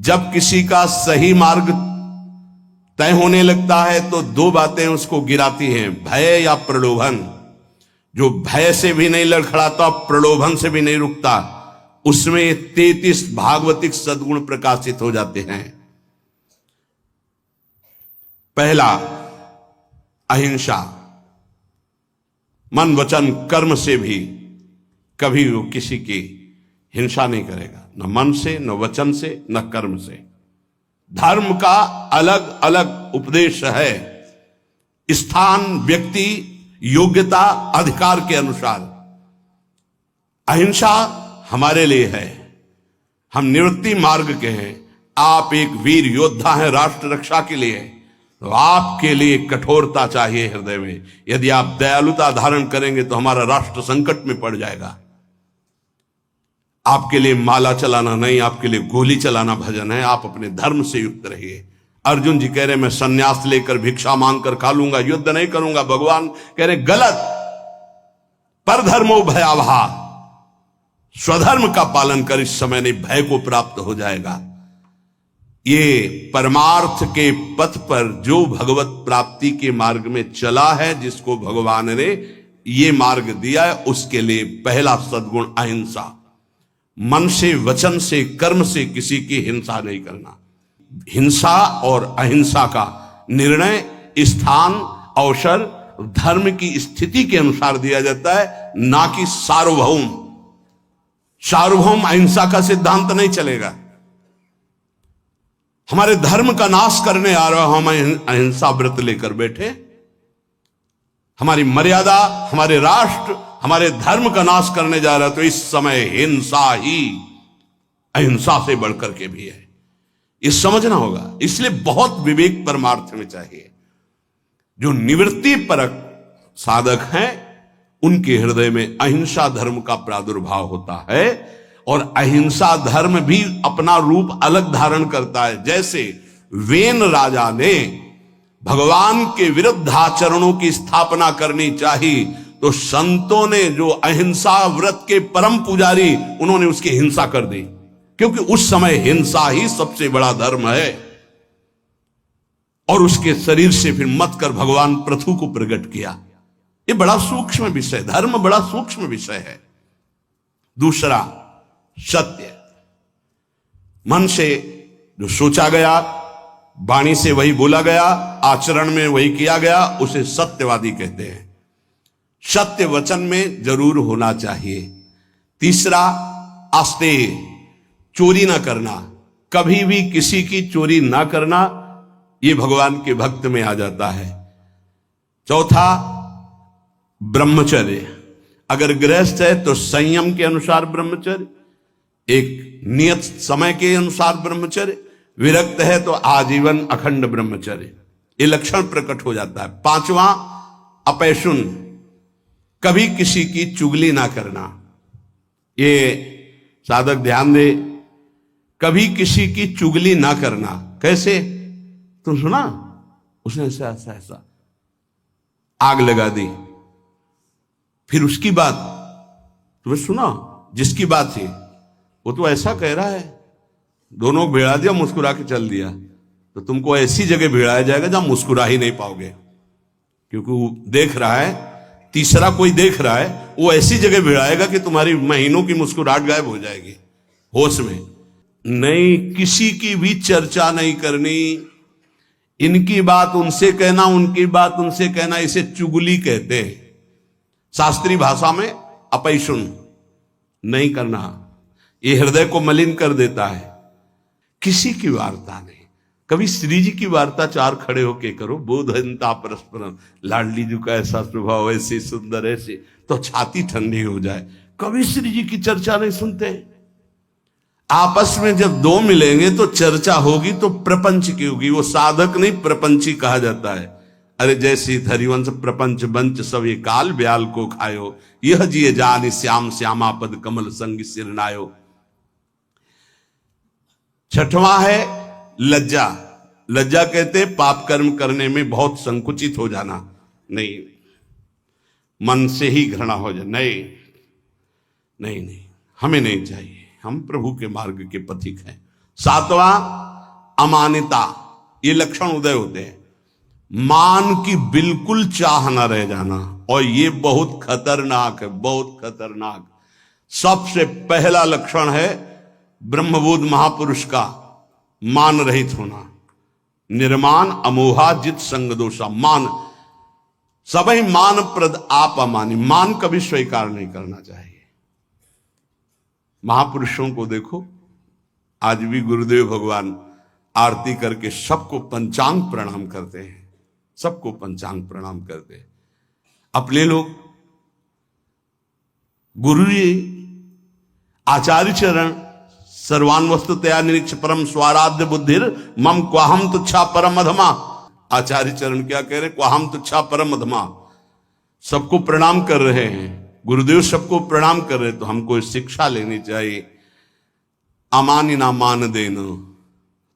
जब किसी का सही मार्ग तय होने लगता है तो दो बातें उसको गिराती हैं, भय या प्रलोभन। जो भय से भी नहीं लड़खड़ाता, प्रलोभन से भी नहीं रुकता, उसमें 33 भागवतिक सद्गुण प्रकाशित हो जाते हैं। पहला, अहिंसा। मन वचन कर्म से भी कभी वो किसी की हिंसा नहीं करेगा, न मन से, न वचन से, न कर्म से। धर्म का अलग अलग उपदेश है, स्थान, व्यक्ति, योग्यता, अधिकार के अनुसार। अहिंसा हमारे लिए है, हम निवृत्ति मार्ग के हैं। आप एक वीर योद्धा हैं राष्ट्र रक्षा के लिए, तो आपके लिए कठोरता चाहिए हृदय में। यदि आप दयालुता धारण करेंगे तो हमारा राष्ट्र संकट में पड़ जाएगा। आपके लिए माला चलाना नहीं, आपके लिए गोली चलाना भजन है। आप अपने धर्म से युक्त रहिए। अर्जुन जी कह रहे मैं सन्यास लेकर भिक्षा मांगकर खा लूंगा, युद्ध नहीं करूंगा। भगवान कह रहे गलत, पर धर्मो भयावहा, स्वधर्म का पालन कर, इस समय नहीं भय को प्राप्त हो जाएगा। ये परमार्थ के पथ पर जो भगवत प्राप्ति के मार्ग में चला है, जिसको भगवान ने ये मार्ग दिया है, उसके लिए पहला सद्गुण अहिंसा। मन से, वचन से, कर्म से किसी की हिंसा नहीं करना। हिंसा और अहिंसा का निर्णय स्थान, अवसर, धर्म की स्थिति के अनुसार दिया जाता है, ना कि सार्वभौम। सार्वभौम अहिंसा का सिद्धांत नहीं चलेगा। हमारे धर्म का नाश करने आ रहा, हम अहिंसा व्रत लेकर बैठे, हमारी मर्यादा, हमारे राष्ट्र, हमारे धर्म का नाश करने जा रहा है, तो इस समय हिंसा ही अहिंसा से बढ़कर के भी है। ये समझना होगा। इसलिए बहुत विवेक परमार्थ में चाहिए। जो निवृत्ति परक साधक हैं, उनके हृदय में अहिंसा धर्म का प्रादुर्भाव होता है, और अहिंसा धर्म भी अपना रूप अलग धारण करता है। जैसे वेन राजा ने भगवान के विरुद्ध आचरणों की स्थापना करनी चाहिए, तो संतों ने जो अहिंसा व्रत के परम पुजारी, उन्होंने उसकी हिंसा कर दी, क्योंकि उस समय हिंसा ही सबसे बड़ा धर्म है। और उसके शरीर से फिर मत कर भगवान पृथु को प्रकट किया। ये बड़ा सूक्ष्म विषय, धर्म बड़ा सूक्ष्म विषय है। दूसरा, सत्य। मन से जो सोचा गया, वाणी से वही बोला गया, आचरण में वही किया गया, उसे सत्यवादी कहते हैं। सत्य वचन में जरूर होना चाहिए। तीसरा, आस्तेय, चोरी ना करना, कभी भी किसी की चोरी ना करना, ये भगवान के भक्त में आ जाता है। चौथा, ब्रह्मचर्य। अगर गृहस्थ है तो संयम के अनुसार ब्रह्मचर्य, एक नियत समय के अनुसार ब्रह्मचर्य। विरक्त है तो आजीवन अखंड ब्रह्मचर्य। ये लक्षण प्रकट हो जाता है। पांचवा, अपैशुन, कभी किसी की चुगली ना करना। ये साधक ध्यान दे, कभी किसी की चुगली ना करना। कैसे? तुम सुना उसने ऐसा ऐसा ऐसा, आग लगा दी, फिर उसकी बात तुम्हें सुना, जिसकी बात थी वो तो ऐसा कह रहा है, दोनों को भिड़ा दिया, मुस्कुरा के चल दिया, तो तुमको ऐसी जगह भिड़ाया जाएगा जहां मुस्कुरा ही नहीं पाओगे, क्योंकि वो देख रहा है, तीसरा कोई देख रहा है, वो ऐसी जगह भिड़ाएगा कि तुम्हारी महीनों की मुस्कुराहट गायब हो जाएगी। होश में नहीं, किसी की भी चर्चा नहीं करनी। इनकी बात उनसे कहना, उनकी बात उनसे कहना, इसे चुगली कहते हैं। शास्त्रीय भाषा में अपैशुन नहीं करना, ये हृदय को मलिन कर देता है। किसी की वार्ता नहीं। कभी श्री जी की वार्ता चार खड़े होके करो, बोधनता परस्परम, लाडली जी का ऐसा स्वभाव, ऐसे सुंदर, ऐसे, तो छाती ठंडी हो जाए। कभी श्री जी की चर्चा नहीं सुनते। आपस में जब दो मिलेंगे तो चर्चा होगी, तो प्रपंच की होगी। वो साधक नहीं, प्रपंची कहा जाता है। अरे जैसी हरिवंश प्रपंच बंच सब ये काल ब्याल को खायो, यह जिए जान श्याम श्यामा पद कमल संग सिरनायो। छठवां है लज्जा। लज्जा कहते पाप कर्म करने में बहुत संकुचित हो जाना, नहीं, मन से ही घृणा हो जाए, नहीं नहीं नहीं, हमें नहीं चाहिए। हम प्रभु के मार्ग के पथिक हैं। सातवां अमानिता, ये लक्षण उदय होते हैं। मान की बिल्कुल चाह न रह जाना, और ये बहुत खतरनाक है, बहुत खतरनाक। सबसे पहला लक्षण है ब्रह्मबोध महापुरुष का मान रहित होना। निर्मान अमोहा जित संग दोषा। मान, सभी मान प्रद आप अमानी, मान कभी स्वीकार नहीं करना चाहिए। महापुरुषों को देखो, आज भी गुरुदेव भगवान आरती करके सबको पंचांग प्रणाम करते हैं, सबको पंचांग प्रणाम करते हैं। अपने लोग गुरु जी आचार्य चरण सर्वान वस्तुतया निरीक्ष परम स्वाराध्य बुद्धिर मम क्वाहम तुच्छा परम अधमा। आचार्य चरण क्या कह रहे? क्वाहम तुच्छा परम अधमा। सबको प्रणाम कर रहे हैं, गुरुदेव सबको प्रणाम कर रहे हैं, तो हमको शिक्षा लेनी चाहिए। अमानी ना मान देना,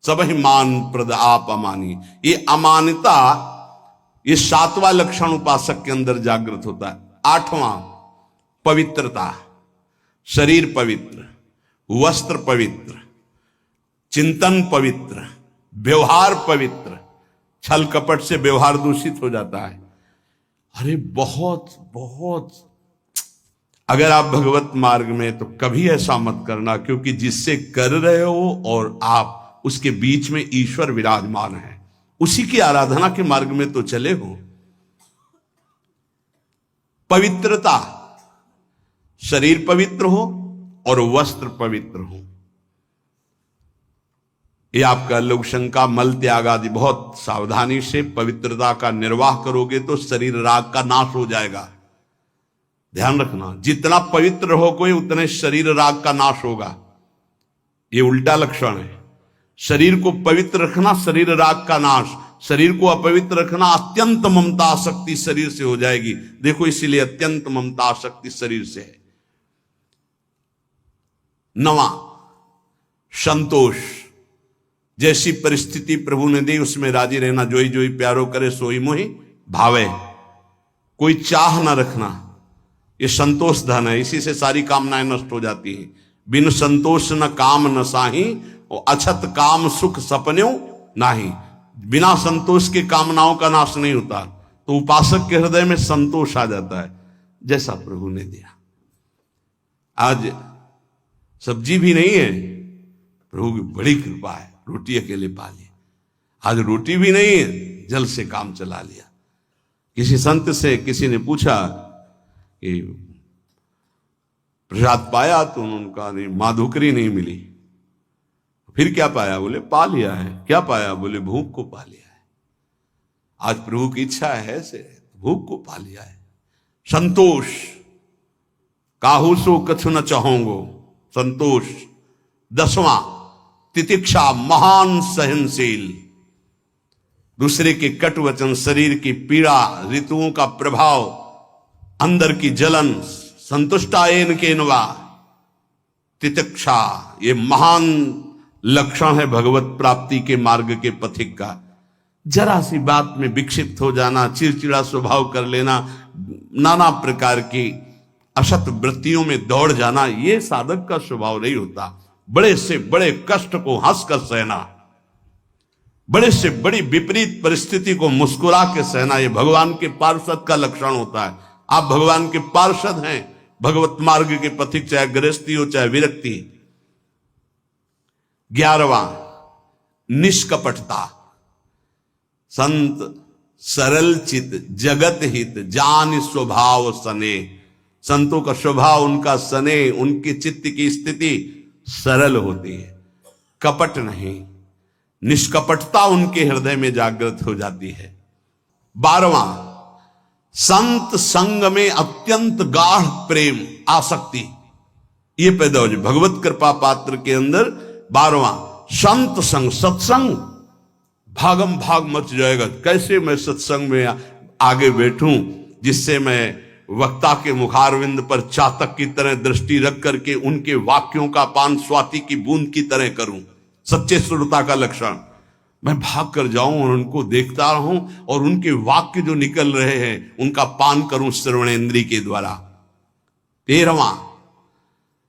सब ही मान प्रद आप अमानी। ये अमानिता, ये सातवां लक्षण उपासक के अंदर जागृत होता है। आठवां पवित्रता, शरीर पवित्र, वस्त्र पवित्र, चिंतन पवित्र, व्यवहार पवित्र। छल कपट से व्यवहार दूषित हो जाता है। अरे बहुत बहुत, अगर आप भगवत मार्ग में, तो कभी ऐसा मत करना, क्योंकि जिससे कर रहे हो और आप उसके बीच में ईश्वर विराजमान है, उसी की आराधना के मार्ग में तो चले हो। पवित्रता, शरीर पवित्र हो और वस्त्र पवित्र हो। ये आपका लोक शंका, मल त्याग आदि बहुत सावधानी से पवित्रता का निर्वाह करोगे तो शरीर राग का नाश हो जाएगा। ध्यान रखना, जितना पवित्र हो कोई, उतने शरीर राग का नाश होगा। ये उल्टा लक्षण है। शरीर को पवित्र रखना, शरीर राग का नाश। शरीर को अपवित्र रखना, अत्यंत ममता आसक्ति शरीर से हो जाएगी। देखो, इसीलिए अत्यंत ममता आसक्ति शरीर से है। नवा, संतोष। जैसी परिस्थिति प्रभु ने दी उसमें राजी रहना। जोई जोई प्यारो करे सोई मोहि भावे। कोई चाह न रखना, ये संतोष धन है। इसी से सारी कामनाएं नष्ट हो जाती हैं। बिन संतोष न काम न साही, और अछत काम सुख सपन्यों नाही। बिना संतोष के कामनाओं का नाश नहीं होता। तो उपासक के हृदय में संतोष आ जाता है, जैसा प्रभु ने दिया। आज सब्जी भी नहीं है, प्रभु की बड़ी कृपा है, रोटी अकेले पा ली। आज रोटी भी नहीं है, जल से काम चला लिया। किसी संत से किसी ने पूछा कि प्रसाद पाया, तो उन्होंने कहा नहीं, माधुकरी नहीं मिली। फिर क्या पाया? बोले पा लिया है। क्या पाया? बोले भूख को पा लिया है। आज प्रभु की इच्छा है से भूख को पा लिया है। संतोष, काहू सो कछु न चाहोगो, संतोष। दसवां तितिक्षा, महान सहनशील। दूसरे के कटु वचन, शरीर की पीड़ा, ऋतुओं का प्रभाव, अंदर की जलन, संतुष्टायन के नवा। तितिक्षा, ये महान लक्षण है भगवत प्राप्ति के मार्ग के पथिक का। जरा सी बात में विक्षिप्त हो जाना, चिड़चिड़ा स्वभाव कर लेना, नाना प्रकार की असत वृत्तियों में दौड़ जाना, ये साधक का स्वभाव नहीं होता। बड़े से बड़े कष्ट को हंसकर सहना, बड़े से बड़ी विपरीत परिस्थिति को मुस्कुरा के सहना, ये भगवान के पार्षद का लक्षण होता है। आप भगवान के पार्षद हैं, भगवत मार्ग के पथिक, चाहे गृहस्थी हो चाहे विरक्ति। 11वां निष्कपटता। संत सरल चित जगत हित जान स्वभाव सने। संतों का स्वभाव, उनका सने, उनकी चित्त की स्थिति सरल होती है, कपट नहीं। निष्कपटता उनके हृदय में जागृत हो जाती है। 12वां संत संग में अत्यंत गाढ़ प्रेम आसक्ति, ये पैदा हो जाए भगवत कृपा पात्र के अंदर। 12वां संत संग, सत्संग, भागम भाग मच जाएगा। कैसे मैं सत्संग में आगे बैठूं जिससे मैं वक्ता के मुखारविंद पर चातक की तरह दृष्टि रख करके उनके वाक्यों का पान स्वाति की बूंद की तरह करूं। सच्चे श्रोता का लक्षण, मैं भाग कर जाऊं और उनको देखता रहूं और उनके वाक्य जो निकल रहे हैं उनका पान करूं श्रवणेन्द्रिय के द्वारा। 13वां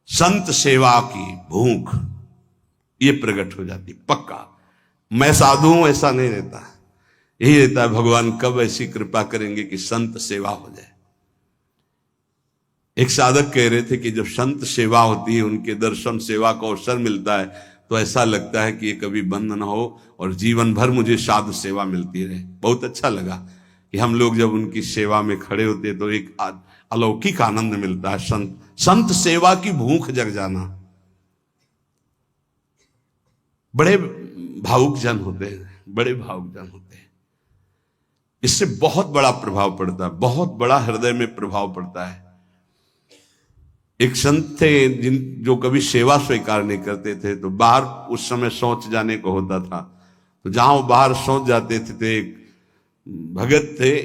संत सेवा की भूख। ये प्रकट हो जाती पक्का। मैं साधु हूं ऐसा नहीं रहता, यही रहता है भगवान कब ऐसी कृपा करेंगे कि संत सेवा हो जाए। एक साधक कह रहे थे कि जब संत सेवा होती है, उनके दर्शन सेवा का अवसर मिलता है, तो ऐसा लगता है कि ये कभी बंद ना हो और जीवन भर मुझे साधु सेवा मिलती रहे। बहुत अच्छा लगा कि हम लोग जब उनकी सेवा में खड़े होते तो एक अलौकिक आनंद मिलता है। संत सेवा की भूख जग जाना। बड़े भावुक जन होते हैं, बड़े भावुक जन होते हैं। इससे बहुत बड़ा प्रभाव पड़ता है, बहुत बड़ा हृदय में प्रभाव पड़ता है। एक संत थे जो कभी सेवा स्वीकार नहीं करते थे, तो बाहर उस समय शौच जाने को होता था, तो जहां वो बाहर शौच जाते थे, तो एक भगत थे,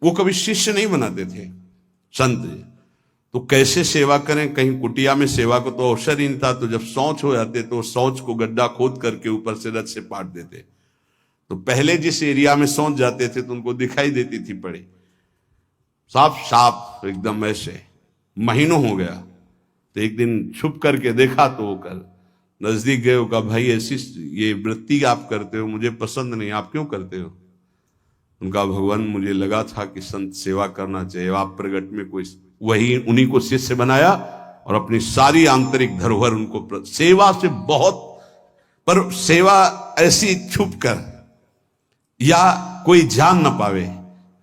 वो कभी शिष्य नहीं बनाते थे संत। तो कैसे सेवा करें, कहीं कुटिया में सेवा को तो अवसर ही नहीं था, तो जब शौच हो जाते तो शौच को गड्ढा खोद करके ऊपर से रथ से पाट देते। तो पहले जिस एरिया में शौच जाते थे तो उनको दिखाई देती थी पड़ी, साफ साफ एकदम ऐसे। महीनों हो गया, तो एक दिन छुप करके देखा, तो वो कर नजदीक गए, कहा भाई ऐसी ये वृत्ति आप करते हो मुझे पसंद नहीं, आप क्यों करते हो? उनका भगवान मुझे लगा था कि संत सेवा करना चाहिए, आप प्रगट में कोई वही उन्हीं को शिष्य बनाया और अपनी सारी आंतरिक धरोहर उनको सेवा से बहुत, पर सेवा ऐसी छुप कर या कोई जान न पावे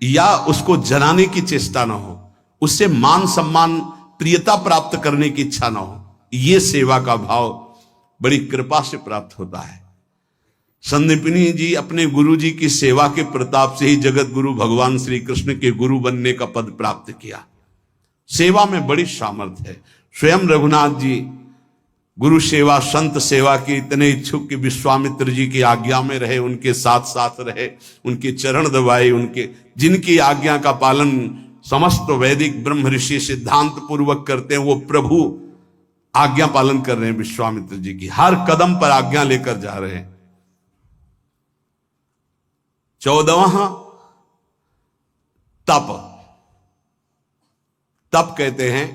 या उसको जनाने की चेष्टा ना हो, उससे मान सम्मान प्रियता प्राप्त करने की इच्छा ना हो, ये सेवा का भाव बड़ी कृपा से प्राप्त होता है। संदीपनी जी अपने गुरु जी की सेवा के प्रताप से ही जगत गुरु भगवान श्री कृष्ण के गुरु बनने का पद प्राप्त किया। सेवा में बड़ी सामर्थ्य है। स्वयं रघुनाथ जी गुरु सेवा संत सेवा के इतने इच्छुक कि विश्वामित्र जी की आज्ञा में रहे, उनके साथ साथ रहे, उनके चरण दबाए, उनके जिनकी आज्ञा का पालन समस्त वैदिक ब्रह्म ऋषि सिद्धांत पूर्वक करते हैं, वो प्रभु आज्ञा पालन कर रहे हैं। विश्वामित्र जी की हर कदम पर आज्ञा लेकर जा रहे हैं। 14वां तप कहते हैं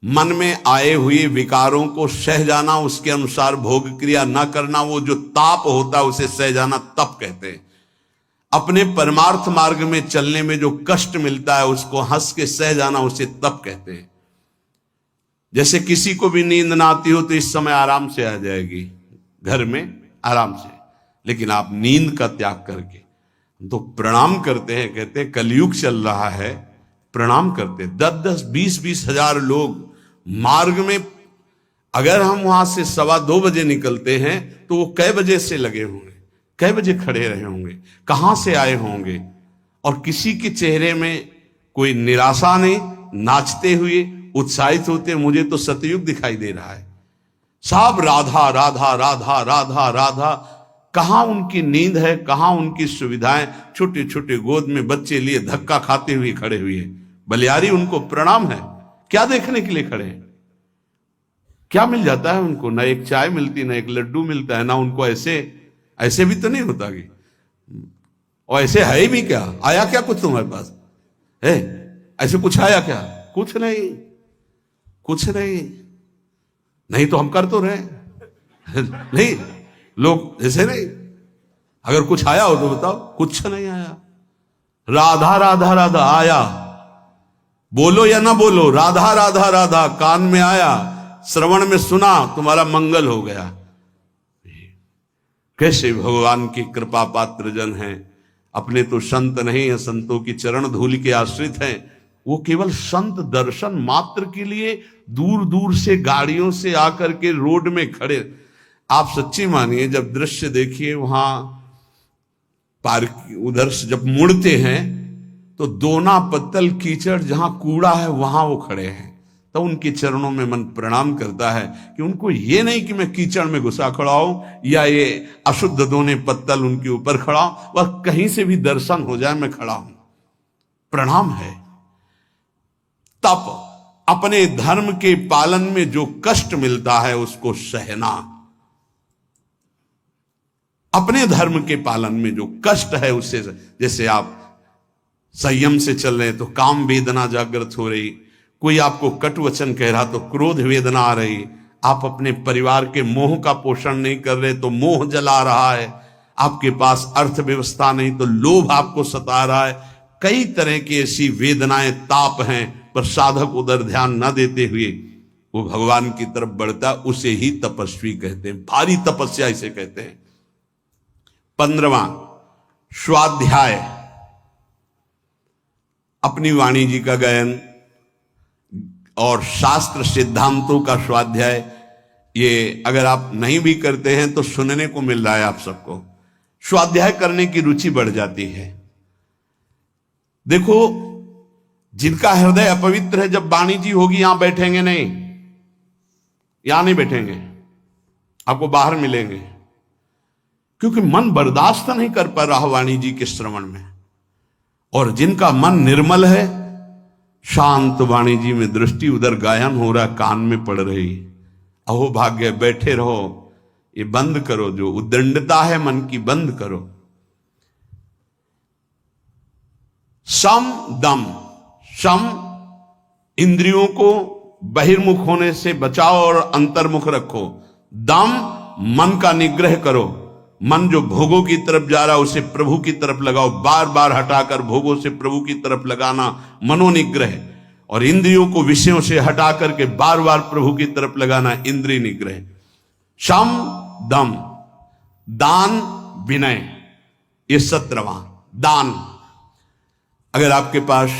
मन में आए हुए विकारों को सह जाना, उसके अनुसार भोग क्रिया न करना, वो जो ताप होता है उसे सह जाना तप कहते हैं। अपने परमार्थ मार्ग में चलने में जो कष्ट मिलता है उसको हंस के सह जाना, उसे तप कहते हैं। जैसे किसी को भी नींद ना आती हो तो इस समय आराम से आ जाएगी घर में आराम से, लेकिन आप नींद का त्याग करके तो प्रणाम करते हैं। कहते हैं कलयुग चल रहा है, प्रणाम करते 10-10 20-20 हजार लोग मार्ग में, अगर हम वहां से 2:15 बजे निकलते हैं तो वो कै बजे से लगे होंगे, कै बजे खड़े रहे होंगे, कहां से आए होंगे, और किसी के चेहरे में कोई निराशा नहीं, नाचते हुए उत्साहित होते। मुझे तो सतयुग दिखाई दे रहा है, सब राधा राधा राधा राधा राधा। कहां उनकी नींद है, कहां उनकी सुविधाएं? छोटे छोटे गोद में बच्चे लिए धक्का खाते हुए खड़े हुए, बलियारी उनको प्रणाम है। क्या देखने के लिए खड़े हैं? क्या मिल जाता है उनको? ना एक चाय मिलती, ना एक लड्डू मिलता है, ना उनको ऐसे भी तो नहीं होता कि, और ऐसे है भी क्या? आया क्या कुछ तुम्हारे पास है? ऐसे कुछ आया क्या? कुछ नहीं, कुछ नहीं। नहीं तो हम कर तो रहे नहीं, लोग ऐसे नहीं। अगर कुछ आया हो तो बताओ, कुछ नहीं आया। राधा राधा राधा आया, बोलो या ना बोलो, राधा राधा राधा कान में आया, श्रवण में सुना, तुम्हारा मंगल हो गया। कैसे भगवान की कृपा पात्र जन हैं। अपने तो संत नहीं है, संतों की चरण धूलि के आश्रित हैं। वो केवल संत दर्शन मात्र के लिए दूर दूर से गाड़ियों से आकर के रोड में खड़े। आप सच्ची मानिए, जब दृश्य देखिए वहां पार्क उधर से जब मुड़ते हैं तो दोना पत्तल कीचड़, जहां कूड़ा है वहां वो खड़े हैं। तो उनके चरणों में मन प्रणाम करता है कि उनको ये नहीं कि मैं कीचड़ में घुसा खड़ा हूं या ये अशुद्ध दोने पत्तल उनके ऊपर खड़ा हूं, वह कहीं से भी दर्शन हो जाए मैं खड़ा हूं। प्रणाम है। तप अपने धर्म के पालन में जो कष्ट मिलता है उसको सहना। अपने धर्म के पालन में जो कष्ट है उससे, जैसे आप संयम से चल रहे तो काम वेदना जागृत हो रही, कोई आपको कटु वचन कह रहा तो क्रोध वेदना आ रही, आप अपने परिवार के मोह का पोषण नहीं कर रहे तो मोह जला रहा है, आपके पास अर्थव्यवस्था नहीं तो लोभ आपको सता रहा है, कई तरह की ऐसी वेदनाएं ताप हैं, पर साधक उधर ध्यान न देते हुए वो भगवान की तरफ बढ़ता, उसे ही तपस्वी कहते हैं, भारी तपस्या इसे कहते हैं। 15वां स्वाध्याय, अपनी वाणी जी का गायन और शास्त्र सिद्धांतों का स्वाध्याय। ये अगर आप नहीं भी करते हैं तो सुनने को मिल रहा है आप सबको, स्वाध्याय करने की रुचि बढ़ जाती है। देखो, जिनका हृदय अपवित्र है, जब वाणी जी होगी यहां बैठेंगे नहीं, यहां नहीं बैठेंगे, आपको बाहर मिलेंगे, क्योंकि मन बर्दाश्त नहीं कर पा रहा वाणी जी के श्रवण में। और जिनका मन निर्मल है, शांत वाणी जी में दृष्टि, उधर गायन हो रहा, कान में पड़ रही, अहो भाग्य, बैठे रहो, ये बंद करो, जो उद्दंडता है मन की बंद करो। सम दम, सम इंद्रियों को बहिर्मुख होने से बचाओ और अंतर्मुख रखो। दम मन का निग्रह करो, मन जो भोगों की तरफ जा रहा है उसे प्रभु की तरफ लगाओ, बार बार हटाकर भोगों से प्रभु की तरफ लगाना मनोनिग्रह, और इंद्रियों को विषयों से हटा करके बार बार प्रभु की तरफ लगाना इंद्रिय निग्रह। शम दम, दान विनय, ये 17वां दान। अगर आपके पास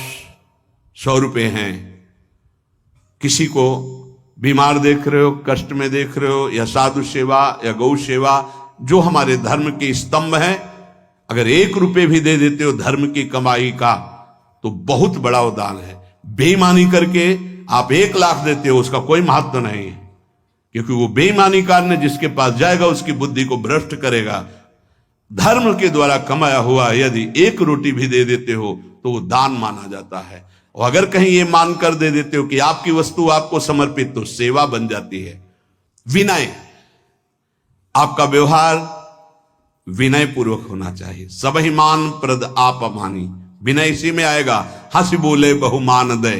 100 रुपए हैं, किसी को बीमार देख रहे हो, कष्ट में देख रहे हो, या साधु सेवा या गौ सेवा जो हमारे धर्म के स्तंभ हैं, अगर 1 रुपए भी दे देते हो धर्म की कमाई का, तो बहुत बड़ा वो दान है। बेईमानी करके आप 1 लाख देते हो, उसका कोई महत्व नहीं है, क्योंकि वो बेईमानी करने जिसके पास जाएगा उसकी बुद्धि को भ्रष्ट करेगा। धर्म के द्वारा कमाया हुआ यदि 1 रोटी भी दे देते हो तो वो दान माना जाता है। और अगर कहीं ये मानकर दे देते हो कि आपकी वस्तु आपको समर्पित, तो सेवा बन जाती है। विनय, आपका व्यवहार विनय पूर्वक होना चाहिए। सबहिमान प्रद आप अमानी, विनय इसी में आएगा। हंस बोले बहुमान दे,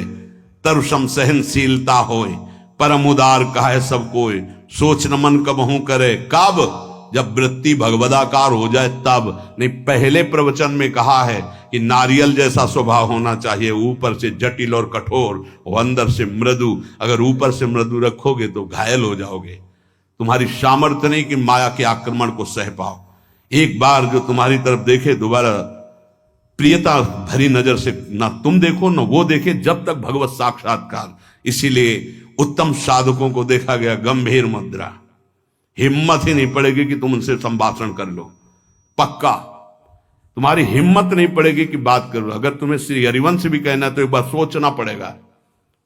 तरुषम सहनशीलता होए, परम उदार कहे सब कोई, सोच न मन कबहू करे, कब जब वृत्ति भगवदाकार हो जाए तब। नहीं, पहले प्रवचन में कहा है कि नारियल जैसा स्वभाव होना चाहिए, ऊपर से जटिल और कठोर और अंदर से मृदु। अगर ऊपर से मृदु रखोगे तो घायल हो जाओगे, तुम्हारी सामर्थ्य नहीं कि माया के आक्रमण को सह पाओ। एक बार जो तुम्हारी तरफ देखे, दोबारा प्रियता भरी नजर से ना तुम देखो ना वो देखे, जब तक भगवत साक्षात्कार। इसीलिए उत्तम साधकों को देखा गया गंभीर मुद्रा, हिम्मत ही नहीं पड़ेगी कि तुम उनसे संभाषण कर लो, पक्का तुम्हारी हिम्मत नहीं पड़ेगी कि बात करो। अगर तुम्हें श्री हरिवंश भी कहना है तो एक बार सोचना पड़ेगा,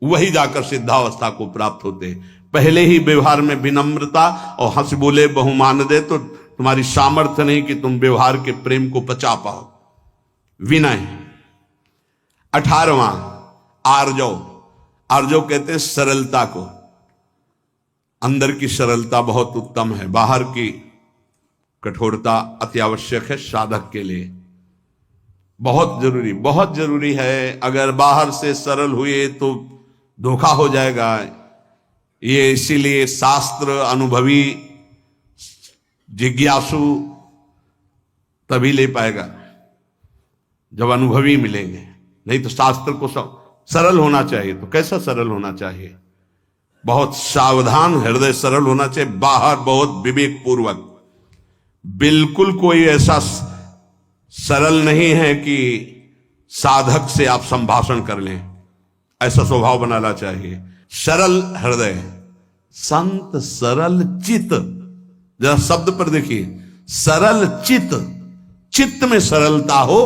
वही जाकर सिद्धावस्था को प्राप्त होते। पहले ही व्यवहार में विनम्रता और हंस बोले बहुमान दे, तो तुम्हारी सामर्थ्य नहीं कि तुम व्यवहार के प्रेम को पचा पाओ। विनय। 18वां आर्जव, आर्जव कहते हैं सरलता को। अंदर की सरलता बहुत उत्तम है, बाहर की कठोरता अति आवश्यक है साधक के लिए, बहुत जरूरी है। अगर बाहर से सरल हुए तो धोखा हो जाएगा। ये इसीलिए शास्त्र अनुभवी जिज्ञासु तभी ले पाएगा जब अनुभवी मिलेंगे, नहीं तो शास्त्र को सरल होना चाहिए। तो कैसा सरल होना चाहिए? बहुत सावधान हृदय सरल होना चाहिए, बाहर बहुत विवेक पूर्वक। बिल्कुल कोई ऐसा सरल नहीं है कि साधक से आप संभाषण कर लें, ऐसा स्वभाव बनाना चाहिए। सरल हृदय, संत सरल चित, जरा शब्द पर देखिए, सरल चित, चित्त में सरलता हो,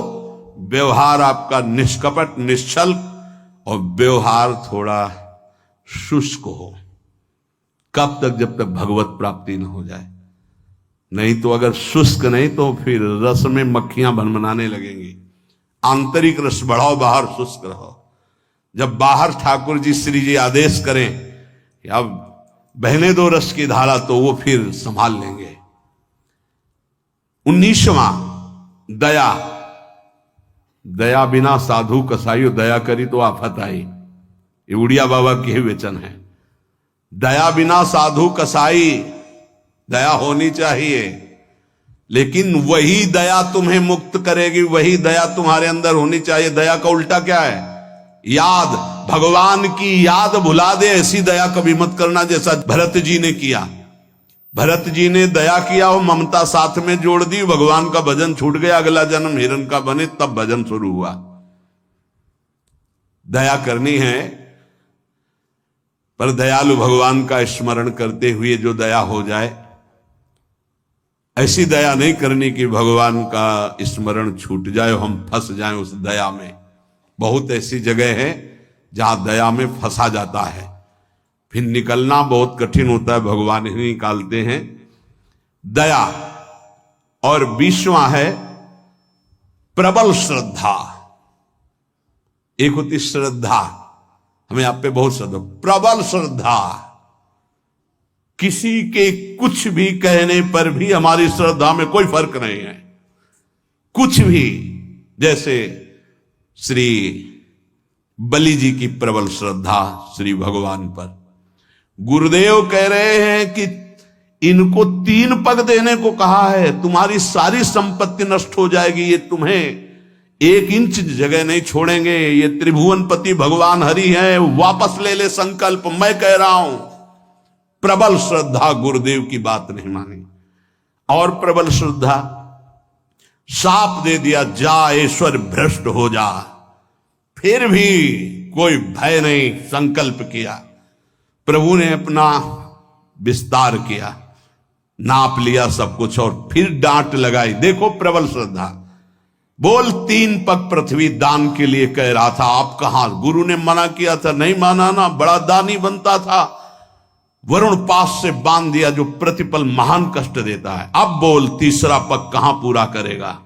व्यवहार आपका निष्कपट निश्चल, और व्यवहार थोड़ा शुष्क हो। कब तक? जब तक भगवत प्राप्ति न हो जाए। नहीं तो अगर शुष्क नहीं तो फिर रस में मक्खियां भनभनाने लगेंगी। आंतरिक रस बढ़ाओ, बाहर शुष्क रहो। जब बाहर ठाकुर जी श्री जी आदेश करें कि अब बहने दो रस की धारा, तो वो फिर संभाल लेंगे। 19वां दया, दया बिना साधु कसाईयो, दया करी तो आफत आई। ये उड़िया बाबा के ही वचन है। दया बिना साधु कसाई, दया होनी चाहिए, लेकिन वही दया तुम्हें मुक्त करेगी, वही दया तुम्हारे अंदर होनी चाहिए। दया का उल्टा क्या है? याद। भगवान की याद भुला दे ऐसी दया कभी मत करना, जैसा भरत जी ने किया। भरत जी ने दया किया, वो ममता साथ में जोड़ दी, भगवान का भजन छूट गया, अगला जन्म हिरण का बने, तब भजन शुरू हुआ। दया करनी है, पर दयालु भगवान का स्मरण करते हुए जो दया हो जाए, ऐसी दया नहीं करनी कि भगवान का स्मरण छूट जाए, हम फंस जाएं उस दया में। बहुत ऐसी जगह है जहां दया में फंसा जाता है, फिर निकलना बहुत कठिन होता है, भगवान ही निकालते हैं। दया। और 20वां है प्रबल श्रद्धा। एक होती श्रद्धा, हमें आप पे बहुत श्रद्धा, प्रबल श्रद्धा, किसी के कुछ भी कहने पर भी हमारी श्रद्धा में कोई फर्क नहीं है, कुछ भी। जैसे श्री बलि जी की प्रबल श्रद्धा श्री भगवान पर। गुरुदेव कह रहे हैं कि इनको 3 पग देने को कहा है, तुम्हारी सारी संपत्ति नष्ट हो जाएगी, ये तुम्हें 1 इंच जगह नहीं छोड़ेंगे, ये त्रिभुवनपति भगवान हरि हैं, वापस ले ले संकल्प, मैं कह रहा हूं। प्रबल श्रद्धा, गुरुदेव की बात नहीं मानी। और प्रबल श्रद्धा, शाप दे दिया, जा ईश्वर भ्रष्ट हो जा, फिर भी कोई भय नहीं, संकल्प किया। प्रभु ने अपना विस्तार किया, नाप लिया सब कुछ, और फिर डांट लगाई। देखो प्रबल श्रद्धा। बोल 3 पग पृथ्वी दान के लिए कह रहा था, आप कहां? गुरु ने मना किया था, नहीं माना ना, बड़ा दानी बनता था। वरुण पास से बांध दिया जो प्रतिपल महान कष्ट देता है। अब बोल 3रा पग कहां पूरा करेगा?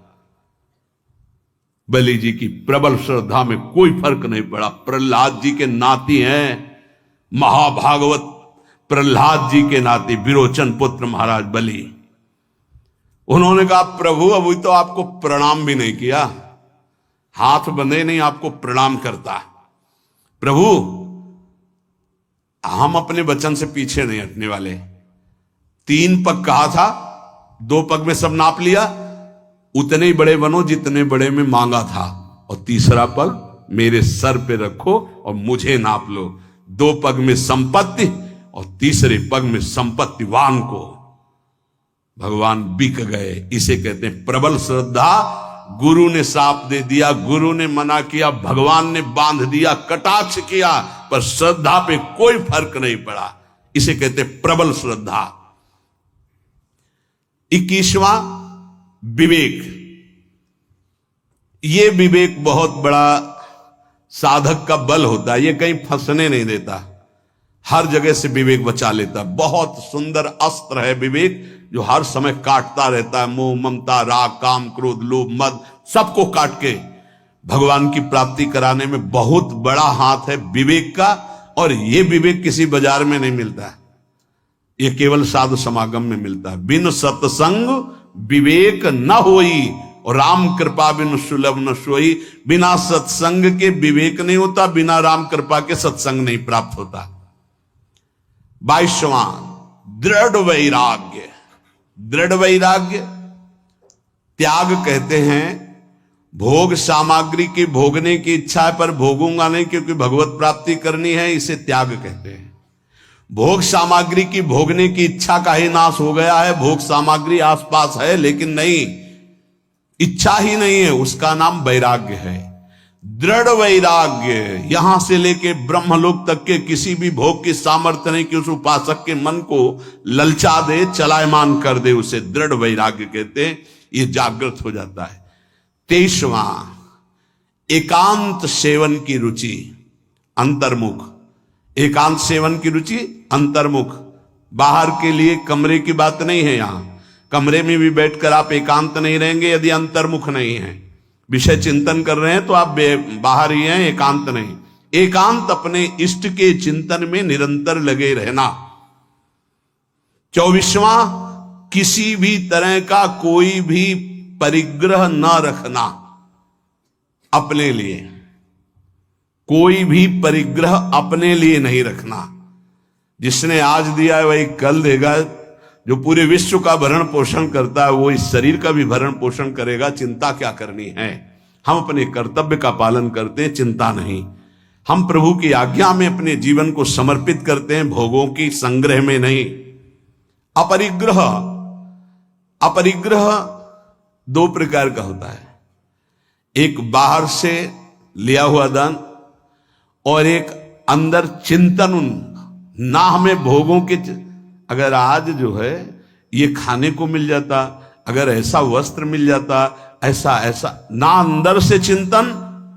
बलि जी की प्रबल श्रद्धा में कोई फर्क नहीं पड़ा। प्रहलाद जी के नाती हैं, महाभागवत प्रहलाद जी के नाती, विरोचन पुत्र महाराज बलि। उन्होंने कहा, प्रभु अभी तो आपको प्रणाम भी नहीं किया, हाथ बंधे नहीं, आपको प्रणाम करता। प्रभु हम अपने वचन से पीछे नहीं हटने वाले। 3 पग कहा था, 2 पग में सब नाप लिया, उतने ही बड़े बनो जितने बड़े में मांगा था, और 3रा पग मेरे सर पे रखो और मुझे नाप लो। 2 पग में संपत्ति और 3रे पग में संपत्तिवान को भगवान बिक गए। इसे कहते हैं प्रबल श्रद्धा। गुरु ने साप दे दिया, गुरु ने मना किया, भगवान ने बांध दिया, कटाक्ष किया, पर श्रद्धा पे कोई फर्क नहीं पड़ा। इसे कहते हैं प्रबल श्रद्धा। 21वां विवेक। ये विवेक बहुत बड़ा साधक का बल होता है, ये कहीं फंसने नहीं देता, हर जगह से विवेक बचा लेता। बहुत सुंदर अस्त्र है विवेक, जो हर समय काटता रहता है। मोह, ममता, राग, काम, क्रोध, लोभ, मद, सबको काट के भगवान की प्राप्ति कराने में बहुत बड़ा हाथ है विवेक का। और ये विवेक किसी बाजार में नहीं मिलता है, ये केवल साधु समागम में मिलता है। बिन सत्संग विवेक न होई, और राम कृपा बिन सुलभ न सोई। बिना सत्संग के विवेक नहीं होता, बिना राम कृपा के सत्संग नहीं प्राप्त होता। 22वां दृढ़ वैराग्य। दृढ़ वैराग्य त्याग कहते हैं। भोग सामग्री की भोगने की इच्छा है, पर भोगूंगा नहीं क्योंकि भगवत प्राप्ति करनी है, इसे त्याग कहते हैं। भोग सामग्री की भोगने की इच्छा का ही नाश हो गया है। भोग सामग्री आसपास है लेकिन नहीं, इच्छा ही नहीं है, उसका नाम वैराग्य है। दृढ़ वैराग्य, यहां से लेके ब्रह्मलोक तक के किसी भी भोग की सामर्थ्य नहीं कि उस उपासक के मन को ललचा दे, चलायमान कर दे, उसे दृढ़ वैराग्य कहते हैं। ये जागृत हो जाता है। 23वां एकांत सेवन की रुचि, अंतर्मुख। एकांत सेवन की रुचि, अंतर्मुख। बाहर के लिए कमरे की बात नहीं है, यहां कमरे में भी बैठकर आप एकांत नहीं रहेंगे यदि अंतर्मुख नहीं है। विषय चिंतन कर रहे हैं तो आप बाहर ही हैं, एकांत नहीं। एकांत अपने इष्ट के चिंतन में निरंतर लगे रहना। 24वां किसी भी तरह का कोई भी परिग्रह न रखना अपने लिए, कोई भी परिग्रह अपने लिए नहीं रखना। जिसने आज दिया है वही कल देगा। जो पूरे विश्व का भरण पोषण करता है वो इस शरीर का भी भरण पोषण करेगा। चिंता क्या करनी है? हम अपने कर्तव्य का पालन करते हैं, चिंता नहीं। हम प्रभु की आज्ञा में अपने जीवन को समर्पित करते हैं, भोगों की संग्रह में नहीं। अपरिग्रह, अपरिग्रह दो प्रकार का होता है। एक बाहर से लिया हुआ दान और एक अंदर चिंतन। ना हमें भोगों के, अगर आज जो है ये खाने को मिल जाता, अगर ऐसा वस्त्र मिल जाता, ऐसा ऐसा, ना अंदर से चिंतन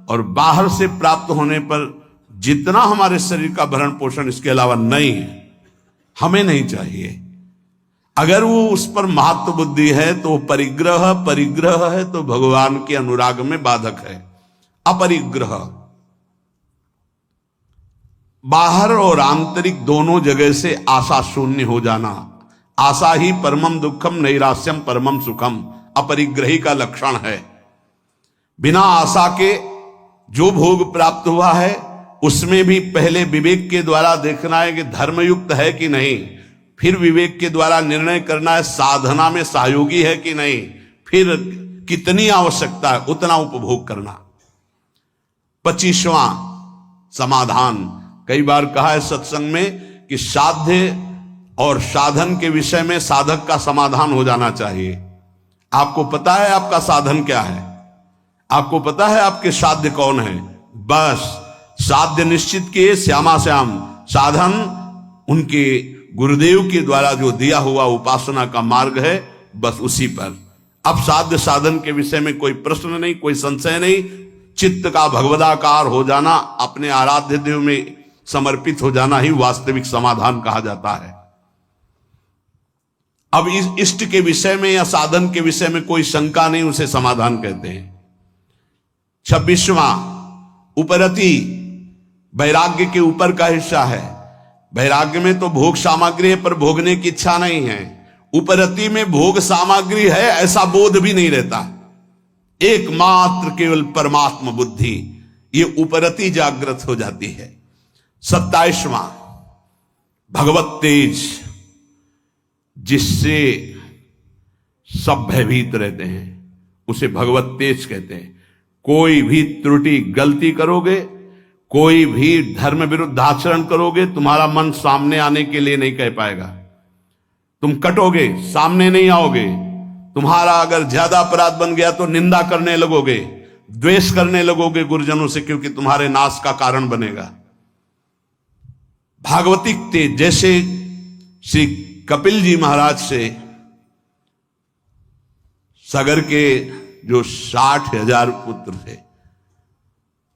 और बाहर से प्राप्त होने पर जितना हमारे शरीर का भरण पोषण इसके अलावा नहीं है, हमें नहीं चाहिए। अगर वो उस पर महत्व बुद्धि है तो परिग्रह, परिग्रह है तो भगवान के अनुराग में बाधक है। अपरिग्रह बाहर और आंतरिक दोनों जगह से आशा शून्य हो जाना। आशा ही परमम दुखम नैरास्यम परमम सुखम अपरिग्रही का लक्षण है। बिना आशा के जो भोग प्राप्त हुआ है उसमें भी पहले विवेक के द्वारा देखना है कि धर्मयुक्त है कि नहीं, फिर विवेक के द्वारा निर्णय करना है साधना में सहयोगी है कि नहीं, फिर कितनी आवश्यकता है उतना उपभोग करना। 25वां समाधान, कई बार कहा है सत्संग में कि साध्य और साधन के विषय में साधक का समाधान हो जाना चाहिए। आपको पता है आपका साधन क्या है, आपको पता है आपके साध्य कौन है, बस साध्य निश्चित किए श्यामा श्याम, साधन उनके गुरुदेव के द्वारा जो दिया हुआ उपासना का मार्ग है, बस उसी पर। अब साध्य साधन के विषय में कोई प्रश्न नहीं, कोई संशय नहीं। चित्त का भगवदाकार हो जाना, अपने आराध्य देव में समर्पित हो जाना ही वास्तविक समाधान कहा जाता है। अब इस इष्ट के विषय में या साधन के विषय में कोई शंका नहीं, उसे समाधान कहते हैं। 26वां उपरति, वैराग्य के ऊपर का हिस्सा है। वैराग्य में तो भोग सामग्री है पर भोगने की इच्छा नहीं है। उपरति में भोग सामग्री है ऐसा बोध भी नहीं रहता, एकमात्र केवल परमात्मा बुद्धि, ये उपरति जागृत हो जाती है। 27वां भगवत तेज, जिससे सब भयभीत रहते हैं उसे भगवत तेज कहते हैं। कोई भी त्रुटि गलती करोगे, कोई भी धर्म विरुद्ध आचरण करोगे, तुम्हारा मन सामने आने के लिए नहीं कह पाएगा। तुम कटोगे, सामने नहीं आओगे। तुम्हारा अगर ज्यादा अपराध बन गया तो निंदा करने लगोगे, द्वेष करने लगोगे गुरुजनों से, क्योंकि तुम्हारे नाश का कारण बनेगा। भागवतिक तेज, जैसे श्री कपिल जी महाराज से सागर के जो 60,000 पुत्र थे,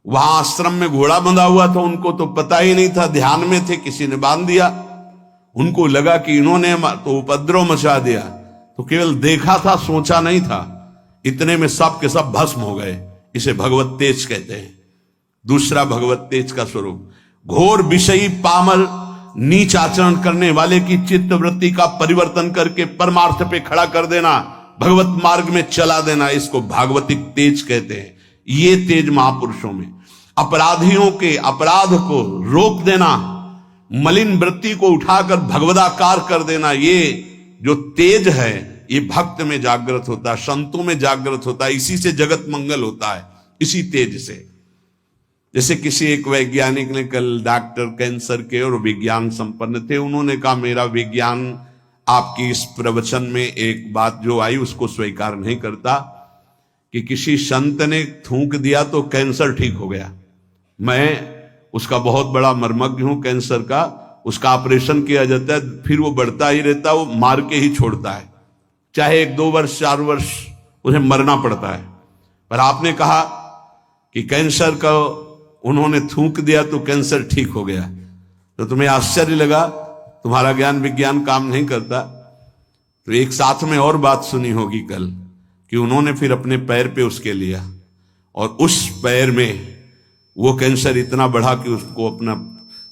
वहां आश्रम में घोड़ा बंधा हुआ था, उनको तो पता ही नहीं था, ध्यान में थे, किसी ने बांध दिया। उनको लगा कि इन्होंने तो उपद्रव मचा दिया, तो केवल देखा था, सोचा नहीं था। इतने में सब के सब भस्म हो गए। इसे भगवत तेज कहते हैं। दूसरा भगवत तेज का स्वरूप, घोर विषयी पामर नीच आचरण करने वाले की चित्त वृत्ति का परिवर्तन करके परमार्थ पे खड़ा कर देना, भगवत मार्ग में चला देना, इसको भागवतिक तेज कहते हैं। ये तेज महापुरुषों में, अपराधियों के अपराध को रोक देना, मलिन वृत्ति को उठाकर भगवदाकार कर देना, ये जो तेज है ये भक्त में जागृत होता है, संतों में जागृत होता है। इसी से जगत मंगल होता है, इसी तेज से। जैसे किसी एक वैज्ञानिक ने कल, डॉक्टर कैंसर के और विज्ञान संपन्न थे, उन्होंने कहा मेरा विज्ञान आपकी इस प्रवचन में एक बात जो आई उसको स्वीकार नहीं करता कि किसी संत ने थूक दिया तो कैंसर ठीक हो गया। मैं उसका बहुत बड़ा मर्मज्ञ हूं कैंसर का। उसका ऑपरेशन किया जाता है, फिर वो बढ़ता ही रहता है, वो मार के ही छोड़ता है, चाहे 1-2 वर्ष 4 वर्ष उन्हें मरना पड़ता है। पर आपने कहा कि कैंसर का उन्होंने थूक दिया तो कैंसर ठीक हो गया, तो तुम्हें आश्चर्य लगा, तुम्हारा ज्ञान विज्ञान काम नहीं करता। तो एक साथ में और बात सुनी होगी कल कि उन्होंने फिर अपने पैर पे उसके लिया और उस पैर में वो कैंसर इतना बढ़ा कि उसको अपना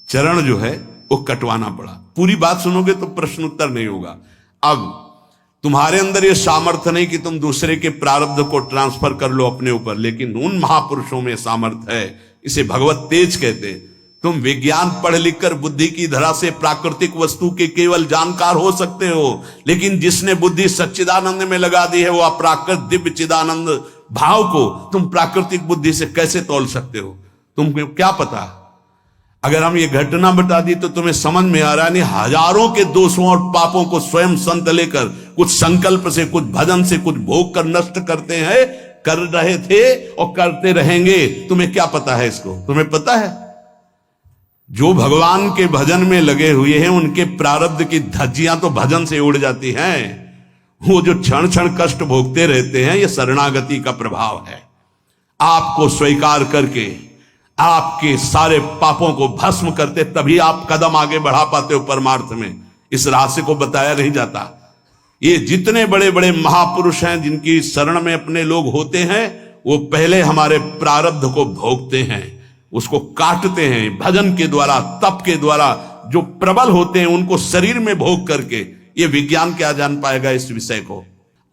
चरण जो है वो कटवाना पड़ा। पूरी बात सुनोगे तो प्रश्न उत्तर नहीं होगा। अब तुम्हारे अंदर ये सामर्थ्य नहीं कि तुम दूसरे के प्रारब्ध को ट्रांसफर कर लो अपने ऊपर, लेकिन उन महापुरुषों में सामर्थ्य है, इसे भगवत तेज कहते। तुम विज्ञान पढ़ लिख कर बुद्धि की धरा से प्राकृतिक वस्तु के केवल जानकार हो सकते हो, लेकिन जिसने बुद्धि सच्चिदानंद में लगा दी है वो अप्राकृत दिव्य चिदानंद भाव को तुम प्राकृतिक बुद्धि से कैसे तोल सकते हो? तुमको क्या पता? अगर हम ये घटना बता दी तो तुम्हें समझ में आ रहा है। नहीं, हजारों के दोषों और पापों को स्वयं संत लेकर कुछ संकल्प से, कुछ भजन से, कुछ भोग कर नष्ट करते हैं, कर रहे थे और करते रहेंगे। तुम्हें क्या पता है इसको? तुम्हें पता है जो भगवान के भजन में लगे हुए हैं उनके प्रारब्ध की धज्जियां तो भजन से उड़ जाती हैं। वो जो क्षण क्षण कष्ट भोगते रहते हैं, ये शरणागति का प्रभाव है। आपको स्वीकार करके आपके सारे पापों को भस्म करते तभी आप कदम आगे बढ़ा पाते हो परमार्थ में। इस रहस्य को बताया नहीं जाता। ये जितने बड़े बड़े महापुरुष हैं जिनकी शरण में अपने लोग होते हैं, वो पहले हमारे प्रारब्ध को भोगते हैं, उसको काटते हैं भजन के द्वारा, तप के द्वारा। जो प्रबल होते हैं उनको शरीर में भोग करके। ये विज्ञान क्या जान पाएगा इस विषय को?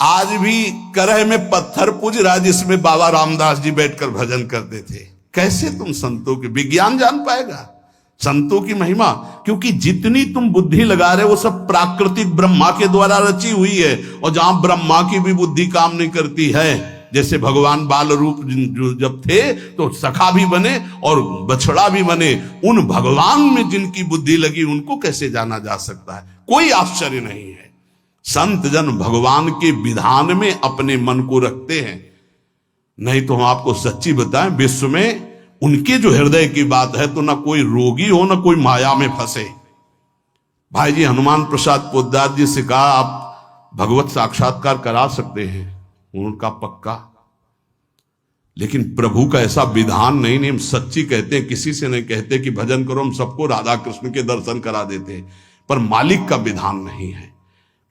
आज भी करह में पत्थर पूज रहा जिसमें बाबा रामदास जी बैठकर भजन करते थे। कैसे तुम संतों की विज्ञान जान पाएगा, संतों की महिमा? क्योंकि जितनी तुम बुद्धि लगा रहे हो वो सब प्राकृतिक ब्रह्मा के द्वारा रची हुई है। और जहां ब्रह्मा की भी बुद्धि काम नहीं करती है, जैसे भगवान बाल रूप जब थे तो सखा भी बने और बछड़ा भी बने, उन भगवान में जिनकी बुद्धि लगी उनको कैसे जाना जा सकता है? कोई आश्चर्य नहीं है। संत जन भगवान के विधान में अपने मन को रखते हैं। नहीं तो हम आपको सच्ची बताएं, विश्व में उनके जो हृदय की बात है तो ना कोई रोगी हो ना कोई माया में फंसे। भाई जी हनुमान प्रसाद पोद्दार जी से कहा आप भगवत साक्षात्कार करा सकते हैं, उनका पक्का। लेकिन प्रभु का ऐसा विधान नहीं। हम सच्ची कहते हैं, किसी से नहीं कहते कि भजन करो, हम सबको राधा कृष्ण के दर्शन करा देते हैं, पर मालिक का विधान नहीं है।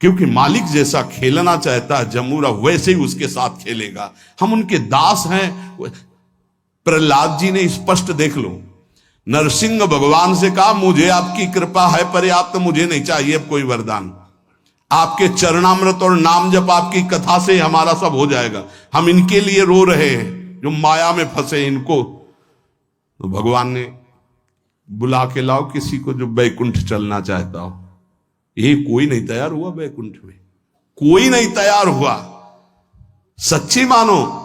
क्योंकि मालिक जैसा खेलना चाहता है जमूरा, वैसे ही उसके साथ खेलेगा। हम उनके दास हैं। प्रहलाद जी ने स्पष्ट देख लो, नरसिंह भगवान से कहा मुझे आपकी कृपा है पर्याप्त, तो मुझे नहीं चाहिए अब कोई वरदान। आपके चरणामृत और नाम जप आपकी कथा से हमारा सब हो जाएगा। हम इनके लिए रो रहे हैं जो माया में फंसे इनको। तो भगवान ने बुला के लाओ किसी को जो बैकुंठ चलना चाहता हो। ये कोई नहीं तैयार हुआ बैकुंठ में, कोई नहीं तैयार हुआ। सच्ची मानो